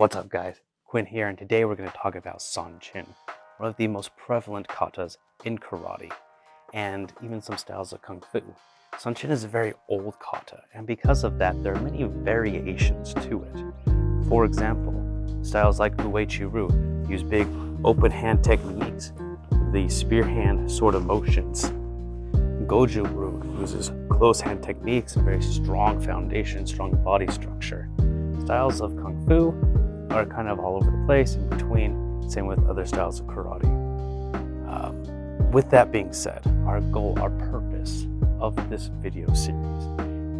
What's up guys, Quinn here, and today we're going to talk about Sanchin, one of the most prevalent katas in karate, and even some styles of kung fu. Sanchin is a very old kata, and because of that there are many variations to it. For example, styles like Uechi-ryu use big open hand techniques, the spear hand sort of motions. Goju-ryu uses close hand techniques and very strong foundation, strong body structure. Styles of kung fu are kind of all over the place in between, same with other styles of karate. With that being said, our goal, our purpose of this video series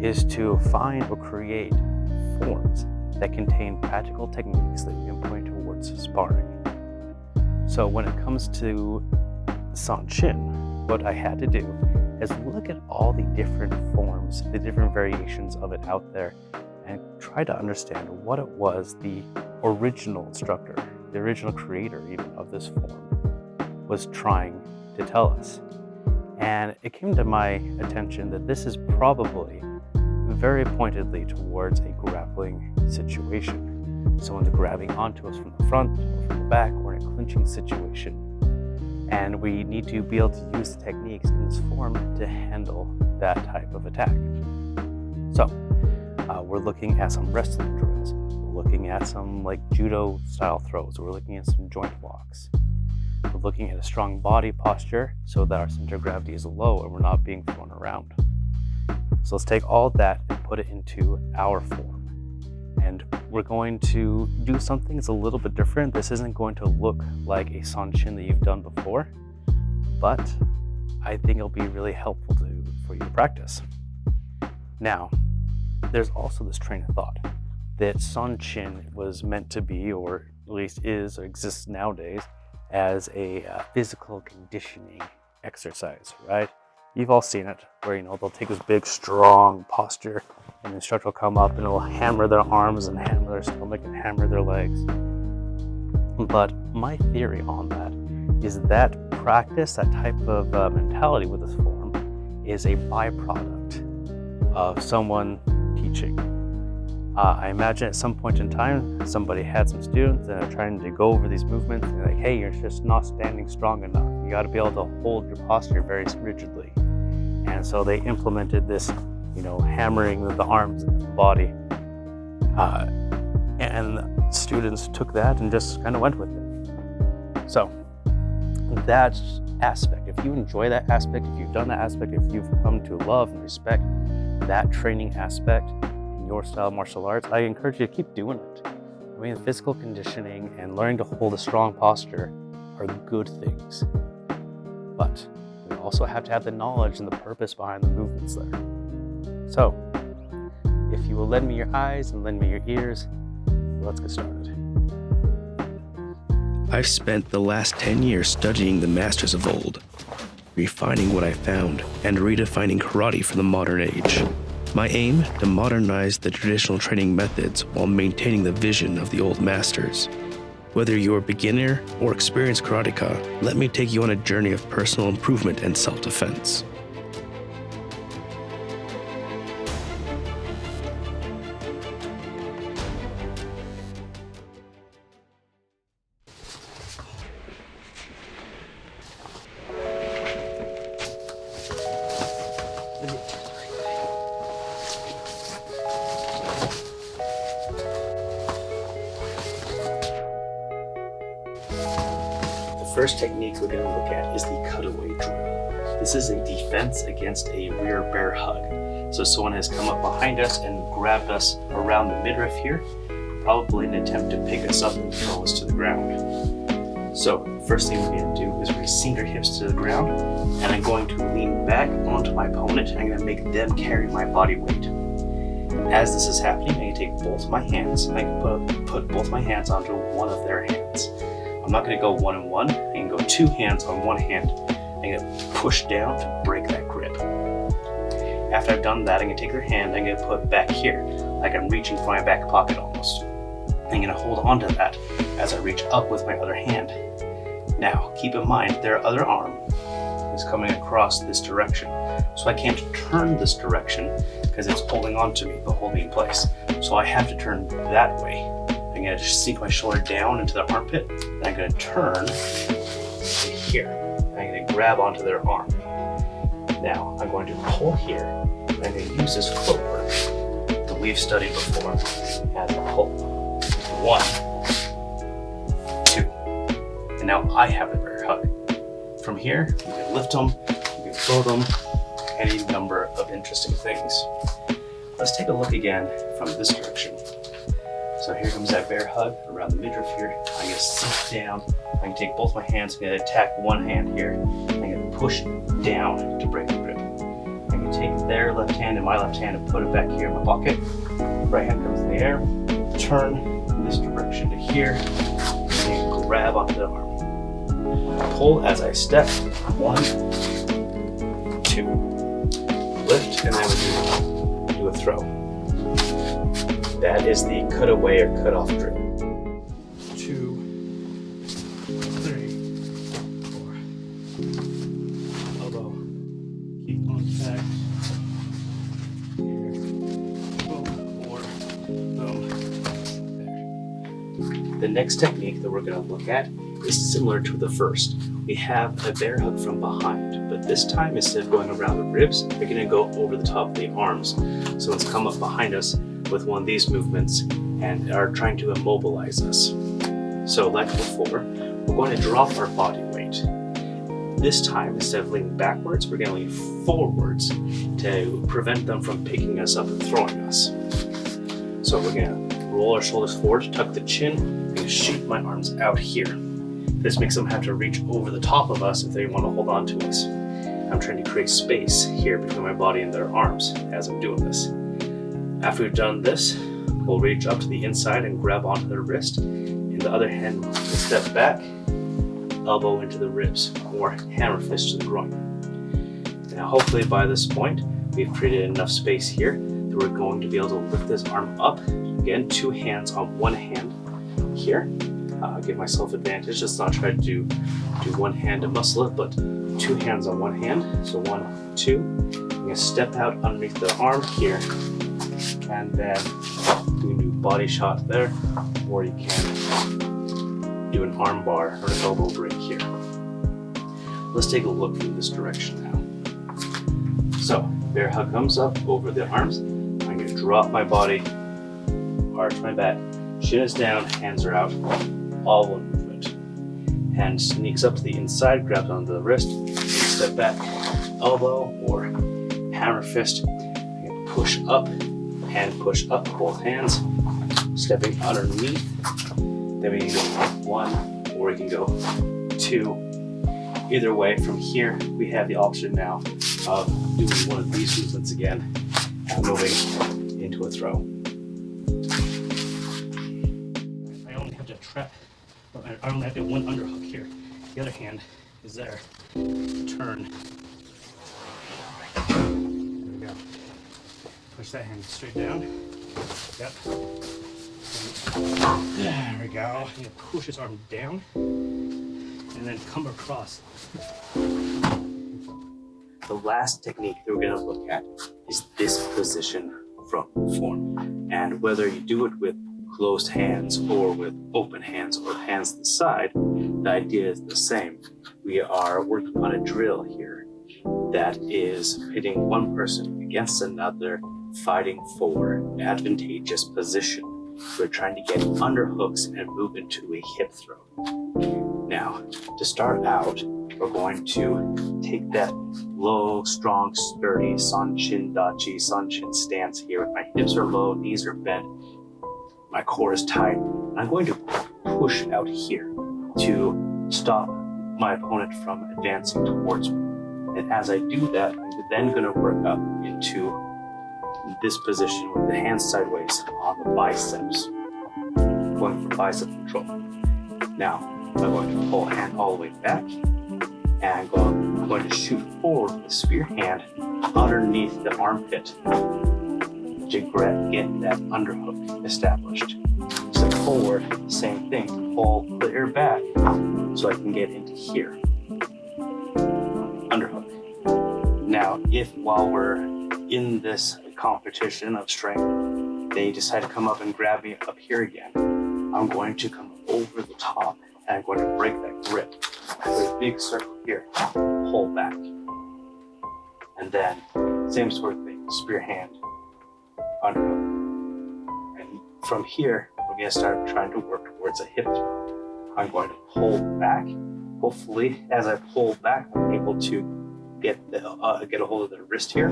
is to find or create forms that contain practical techniques that we can point towards sparring. So when it comes to Sanchin, what I had to do is look at all the different forms, the different variations of it out there, and try to understand what it was the original instructor, the original creator even of this form, was trying to tell us. And it came to my attention that this is probably very pointedly towards a grappling situation. Someone's grabbing onto us from the front or from the back, or in a clinching situation. And we need to be able to use the techniques in this form to handle that type of attack. So, we're looking at some wrestling drills. We're looking at some like judo style throws. We're looking at some joint locks. We're looking at a strong body posture so that our center of gravity is low and we're not being thrown around. So let's take all that and put it into our form. And we're going to do something that's a little bit different. This isn't going to look like a Sanchin that you've done before, but I think it'll be really helpful for you to practice. Now, there's also this train of thought that Sanchin was meant to be, or at least is or exists nowadays, as a physical conditioning exercise, right? You've all seen it, where they'll take this big strong posture and the instructor will come up and it'll hammer their arms and hammer their stomach and hammer their legs. But my theory on that is that practice, that type of mentality with this form, is a byproduct of someone teaching. I imagine at some point in time, somebody had some students and are trying to go over these movements and they're like, hey, you're just not standing strong enough. You got to be able to hold your posture very rigidly. And so they implemented this, hammering the arms and the body. And students took that and just kind of went with it. So that aspect, if you enjoy that aspect, if you've done that aspect, if you've come to love and respect that training aspect in your style of martial arts, I encourage you to keep doing it. I mean, physical conditioning and learning to hold a strong posture are good things. But we also have to have the knowledge and the purpose behind the movements there. So, if you will lend me your eyes and lend me your ears, let's get started. I've spent the last 10 years studying the masters of old, refining what I found, and redefining karate for the modern age. My aim, to modernize the traditional training methods while maintaining the vision of the old masters. Whether you're a beginner or experienced karateka, let me take you on a journey of personal improvement and self-defense. The first technique we're going to look at is the cutaway drill. This is a defense against a rear bear hug. So someone has come up behind us and grabbed us around the midriff here, probably in an attempt to pick us up and throw us to the ground. So first thing we're going to do is we're going to sink our hips to the ground, and I'm going to lean back onto my opponent and I'm going to make them carry my body weight. As this is happening, I'm going to take both my hands, I can put both my hands onto one of their hands. I'm not going to go one and one. I can go two hands on one hand. I'm going to push down to break that grip. After I've done that, I'm going to take their hand, I'm going to put back here, like I'm reaching for my back pocket almost. I'm going to hold on to that as I reach up with my other hand. Now, keep in mind, their other arm is coming across this direction. So I can't turn this direction because it's holding on to me, but hold me in place. So I have to turn that way. I'm I'm going to sink my shoulder down into the armpit, and I'm going to turn to here. I'm going to grab onto their arm. Now, I'm going to pull here, and I'm going to use this footwork that we've studied before as a pull. 1, 2, and now I have a bear hug. From here, you can lift them, you can throw them, any number of interesting things. Let's take a look again from this direction. So here comes that bear hug around the midriff here. I'm going to sink down. I can take both my hands. I'm going to attack one hand here. I'm going to push down to break the grip. I'm going to take their left hand and my left hand and put it back here in my pocket. Right hand comes in the air. Turn in this direction to here. And grab onto the arm. Pull as I step. 1, 2. Lift, and then we do a throw. That is the cutaway or cutoff drill. 2, 3, 4. Elbow. Keep contact. Here. Boom. Or boom. There. The next technique that we're going to look at is similar to the first. We have a bear hug from behind, but this time instead of going around the ribs, we're going to go over the top of the arms. So let's come up behind us with one of these movements and are trying to immobilize us. So like before, we're going to drop our body weight. This time, instead of leaning backwards, we're going to lean forwards to prevent them from picking us up and throwing us. So we're going to roll our shoulders forward, tuck the chin, and shoot my arms out here. This makes them have to reach over the top of us if they want to hold on to us. I'm trying to create space here between my body and their arms as I'm doing this. After we've done this, we'll reach up to the inside and grab onto their wrist. In the other hand, we'll step back, elbow into the ribs, or hammer fist to the groin. Now hopefully by this point, we've created enough space here that we're going to be able to lift this arm up. Again, 2 hands on one hand here. Give myself advantage. Let's not try to do one hand to muscle it, but 2 hands on one hand. So 1, 2. I'm going to step out underneath the arm here, and then you can do body shot there, or you can do an arm bar or an elbow break here. Let's take a look from this direction now. So bear hug comes up over the arms. I'm going to drop my body, arch my back, chin is down, hands are out. All one movement. Hand sneaks up to the inside, grabs onto the wrist, step back, elbow or hammer fist. I'm going to push up, hand push up, both hands, stepping underneath. Then we can go 1, or we can go 2. Either way, from here, we have the option now of doing one of these movements again and moving into a throw. I only have to trap. I only have to get one underhook here. The other hand is there. Turn. There we go. Push that hand straight down. Yep. There we go. I'm going to push his arm down and then come across. The last technique that we're going to look at is this position from form. And whether you do it with closed hands or with open hands or hands to the side, the idea is the same. We are working on a drill here that is pitting one person against another, fighting for an advantageous position. We're trying to get underhooks and move into a hip throw. Now, to start out, we're going to take that low, strong, sturdy Sanchin stance here. With my hips are low, knees are bent, my core is tight. I'm going to push out here to stop my opponent from advancing towards me. And as I do that, I'm then going to work up into this position with the hands sideways on the biceps, going for bicep control. Now, I'm going to pull a hand all the way back, and I'm going to shoot forward with the spear hand underneath the armpit to get that underhook established. Step forward, same thing, pull clear back so I can get into here. Underhook. Now, if while we're in this competition of strength, they decide to come up and grab me up here again, I'm going to come over the top and I'm going to break that grip. There's a big circle here, pull back. And then, same sort of thing, spear hand, underhook. And from here, we're going to start trying to work towards a hip throw. I'm going to pull back. Hopefully, as I pull back, I'm able to get a hold of their wrist here,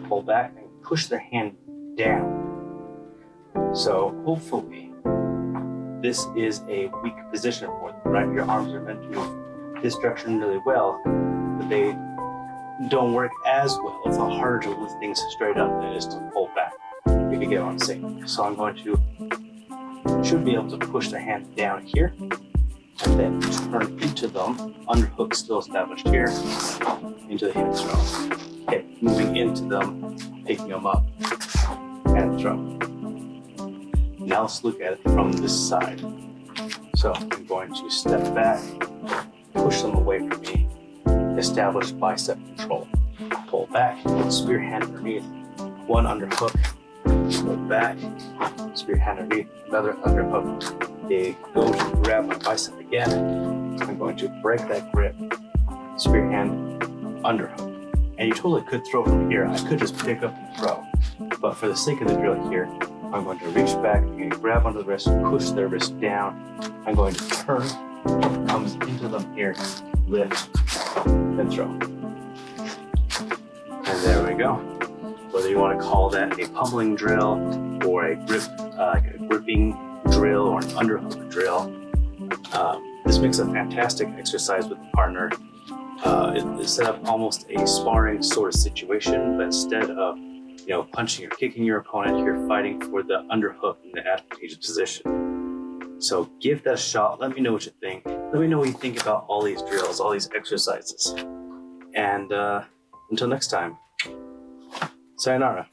pull back, and push their hand down. So hopefully, this is a weak position for them, right? Your arms are meant to move this direction really well, but they don't work as well. It's a lot harder to lift things straight up than it is to pull back, if you get what I'm saying. So I'm going to, should be able to push the hand down here, and then turn into them, underhook still established here, into the hip throw. Okay, moving into them, picking them up, and throw. Now let's look at it from this side. So I'm going to step back, push them away from me, establish bicep control. Pull back, spear hand underneath, one underhook, pull back, spear hand underneath, another underhook. They go to grab my bicep again. I'm going to break that grip, spear hand, underhook. And you totally could throw from here. I could just pick up and throw. But for the sake of the drill here, I'm going to reach back, I'm going to grab onto the wrist, push their wrist down. I'm going to turn, comes into them here, lift, and throw. And there we go. Whether you want to call that a pummeling drill or a grip, like a gripping drill or an underhook drill, this makes a fantastic exercise with a partner. It's set up almost a sparring sort of situation, but instead of punching or kicking your opponent, you're fighting for the underhook in the advantageous position. So give that a shot. Let me know what you think. Let me know what you think about all these drills, all these exercises. And until next time, sayonara.